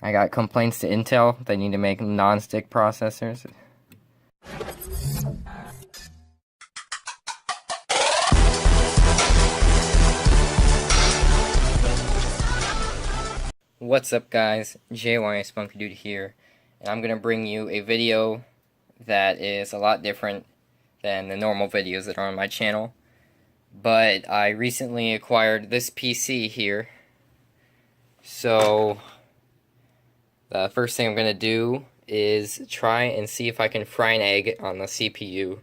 I got complaints to Intel. They need to make non-stick processors. What's up, guys? JY Spunky Dude here, and I'm gonna bring you a video that is a lot different than the normal videos that are on my channel. But I recently acquired this PC here, so the first thing I'm gonna do is try and see if I can fry an egg on the CPU.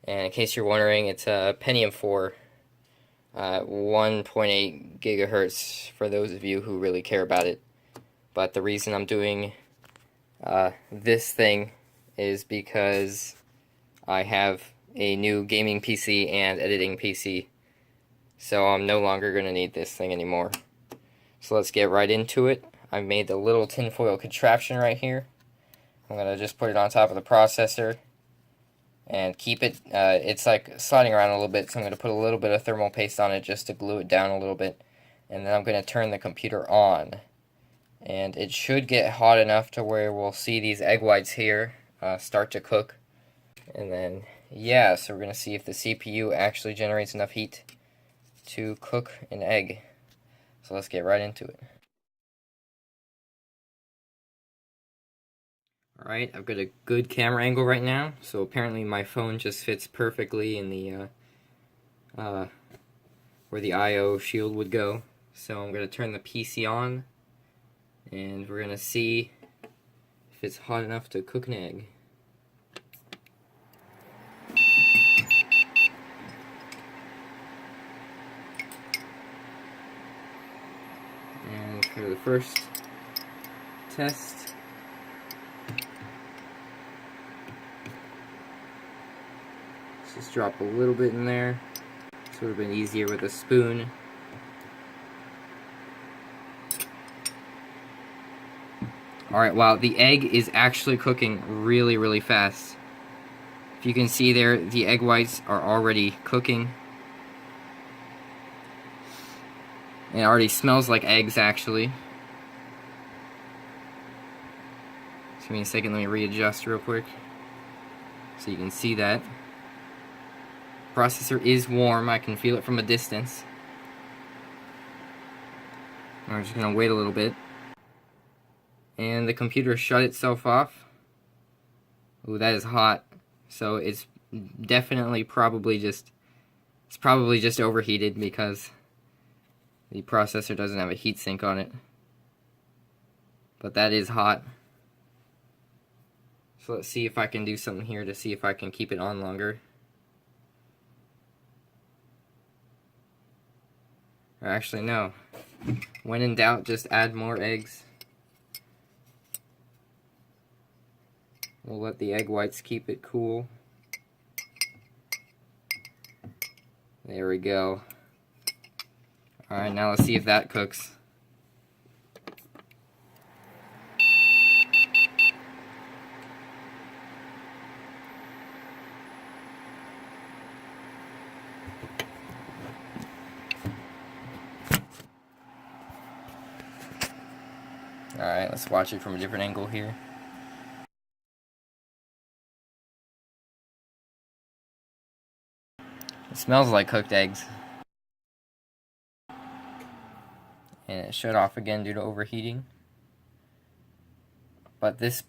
And in case you're wondering, it's a Pentium 4. 1.8 gigahertz for those of you who really care about it. But the reason I'm doing this thing is because I have a new gaming PC and editing PC, so I'm no longer going to need this thing anymore. So let's get right into it. I've made the little tinfoil contraption right here. I'm going to just put it on top of the processor and keep it, it's like sliding around a little bit, so I'm going to put a little bit of thermal paste on it just to glue it down a little bit, and then I'm going to turn the computer on, and it should get hot enough to where we'll see these egg whites here start to cook, and then yeah, so we're going to see if the CPU actually generates enough heat to cook an egg. So let's get right into it. Alright, I've got a good camera angle right now, so apparently my phone just fits perfectly in the, where the I/O shield would go. So I'm going to turn the PC on, and we're going to see if it's hot enough to cook an egg. And for the first test, just drop a little bit in there. This would have been easier with a spoon. Alright, wow, the egg is actually cooking really, really fast. If you can see there, the egg whites are already cooking. And it already smells like eggs, actually. Just give me a second, let me readjust real quick so you can see that. Processor is warm, I can feel it from a distance. We're just going to wait a little bit. And the computer shut itself off. Ooh, that is hot. So it's definitely probably just overheated because the processor doesn't have a heatsink on it. But that is hot. So let's see if I can do something here to see if I can keep it on longer. Or actually, no. When in doubt, just add more eggs. We'll let the egg whites keep it cool. There we go. Alright, now let's see if that cooks. Alright, let's watch it from a different angle here. It smells like cooked eggs. And it shut off again due to overheating. But this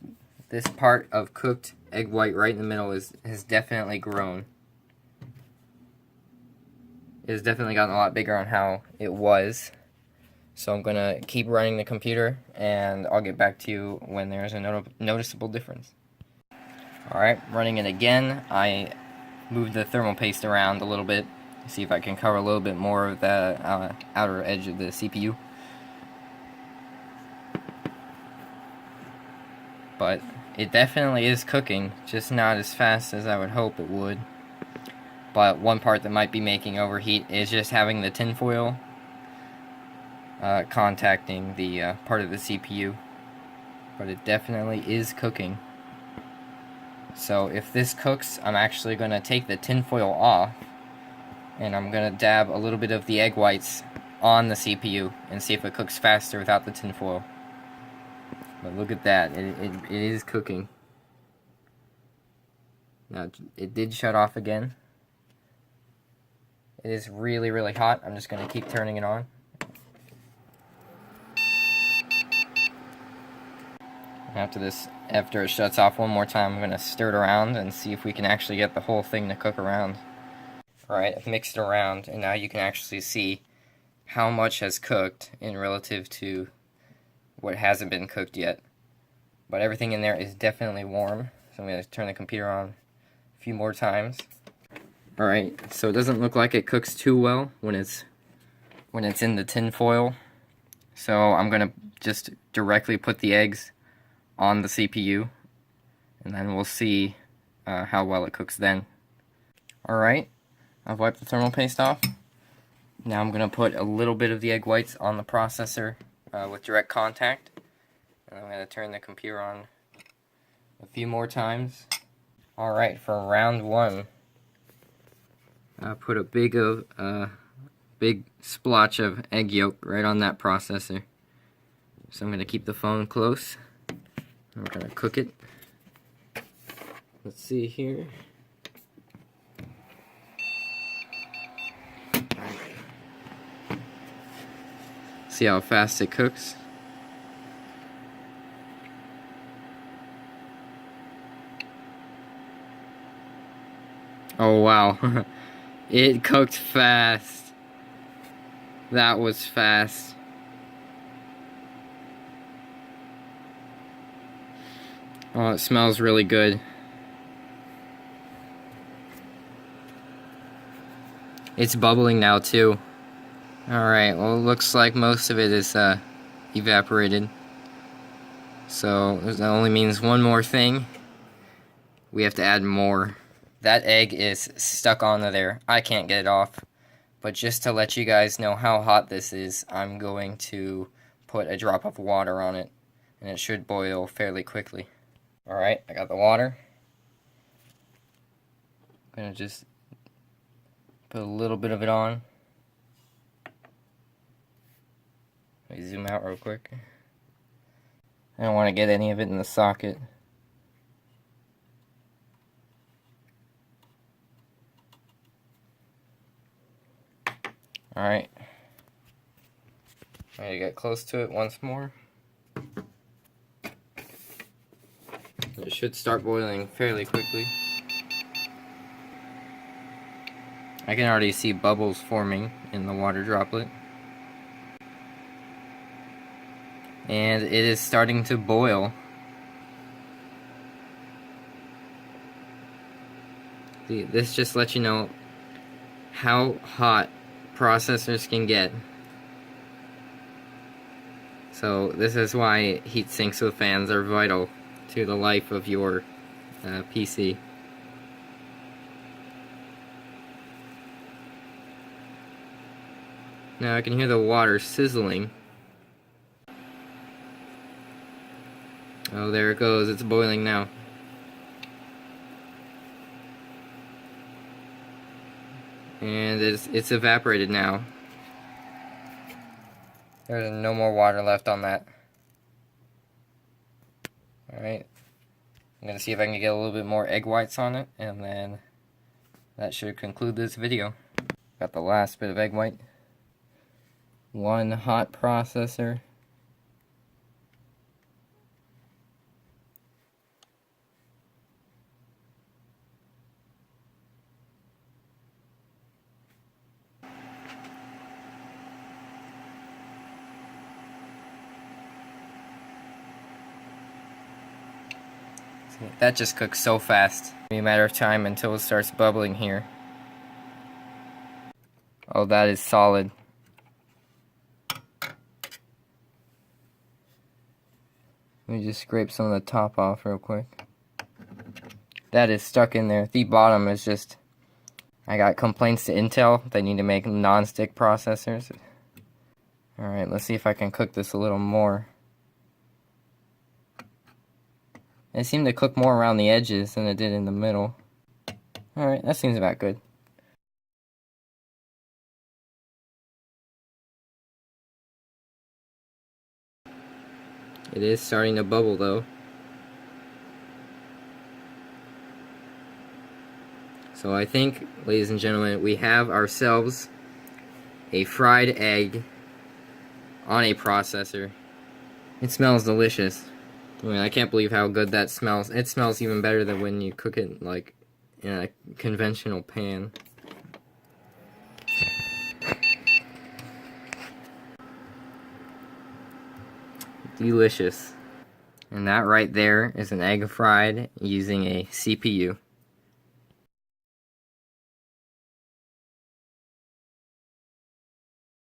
part of cooked egg white right in the middle has definitely grown. It has definitely gotten a lot bigger on how it was. So I'm going to keep running the computer, and I'll get back to you when there's a noticeable difference. Alright, running it again. I moved the thermal paste around a little bit to see if I can cover a little bit more of the outer edge of the CPU. But it definitely is cooking, just not as fast as I would hope it would. But one part that might be making overheat is just having the tinfoil contacting the part of the CPU. But it definitely is cooking. So if this cooks, I'm actually going to take the tinfoil off, and I'm going to dab a little bit of the egg whites on the CPU and see if it cooks faster without the tinfoil. But look at that, it is cooking. Now, it did shut off again. It is really, really hot. I'm just going to keep turning it on. After it shuts off one more time, I'm going to stir it around and see if we can actually get the whole thing to cook around. Alright, I've mixed it around, and now you can actually see how much has cooked in relative to what hasn't been cooked yet. But everything in there is definitely warm, so I'm going to turn the computer on a few more times. Alright, so it doesn't look like it cooks too well when it's in the tin foil. So I'm going to just directly put the eggs on the CPU, and then we'll see how well it cooks then. Alright, I've wiped the thermal paste off. Now I'm going to put a little bit of the egg whites on the processor with direct contact. And I'm going to turn the computer on a few more times. Alright, for round one, I put a big splotch of egg yolk right on that processor. So I'm going to keep the phone close. I'm going to cook it. Let's see here. See how fast it cooks. Oh wow, it cooked fast. That was fast. Oh, it smells really good. It's bubbling now too. Alright, well it looks like most of it is evaporated. So that only means one more thing. We have to add more. That egg is stuck onto there. I can't get it off. But just to let you guys know how hot this is, I'm going to put a drop of water on it. And it should boil fairly quickly. Alright, I got the water. I'm going to just put a little bit of it on. Let me zoom out real quick. I don't want to get any of it in the socket. Alright. I'm going to get close to it once more. It should start boiling fairly quickly. I can already see bubbles forming in the water droplet. And it is starting to boil. See, this just lets you know how hot processors can get. So this is why heat sinks with fans are vital to the life of your PC. Now I can hear the water sizzling. Oh, there it goes. It's boiling now. And it's evaporated now. There's no more water left on that. Alright. I'm going to see if I can get a little bit more egg whites on it, and then that should conclude this video. Got the last bit of egg white. One hot processor. That just cooks so fast. It'll be a matter of time until it starts bubbling here. Oh, that is solid. Let me just scrape some of the top off real quick. That is stuck in there. The bottom is just... I got complaints to Intel. They need to make non-stick processors. Alright, let's see if I can cook this a little more. It seemed to cook more around the edges than it did in the middle. Alright, that seems about good. It is starting to bubble though. So I think, ladies and gentlemen, we have ourselves a fried egg on a processor. It smells delicious. I mean, I can't believe how good that smells. It smells even better than when you cook it like in a conventional pan. Delicious. And that right there is an egg fried using a CPU.